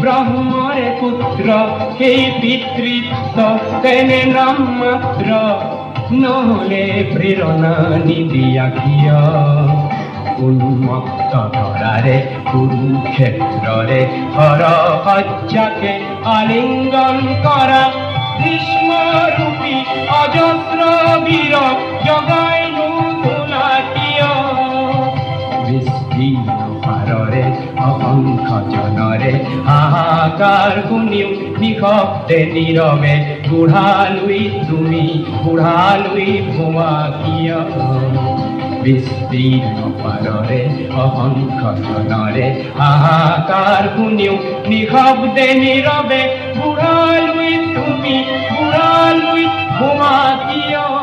ব্রহ্মরে পুত্র এই পিতৃত্ব তেনে নাম মাত্র নহলে প্রেরণা নিদিয়া কিয় উন্মত্ত ধরারে কুরুক্ষেত্রে হর হজ্জাকে আলিঙ্গন করা ভীষ্মরূপী অজস্র বীর জগাইনু তুলাকিয় বিস্তীর্ণ পাররে অসংখ্য জনরে হাহাকার শুনিও নিশব্দে নীরবে বুঢ়ালুই তুমি বুঢ়ালুই ভুৱা কিয় বিস্তীৰ্ণ পাৰৰে অসংখ্য জনৰে হাহাকাৰ শুনিও নিশব্দে নীৰৱে বুঢ়ালুই তুমি বুঢ়ালুই ভুৱা কিয়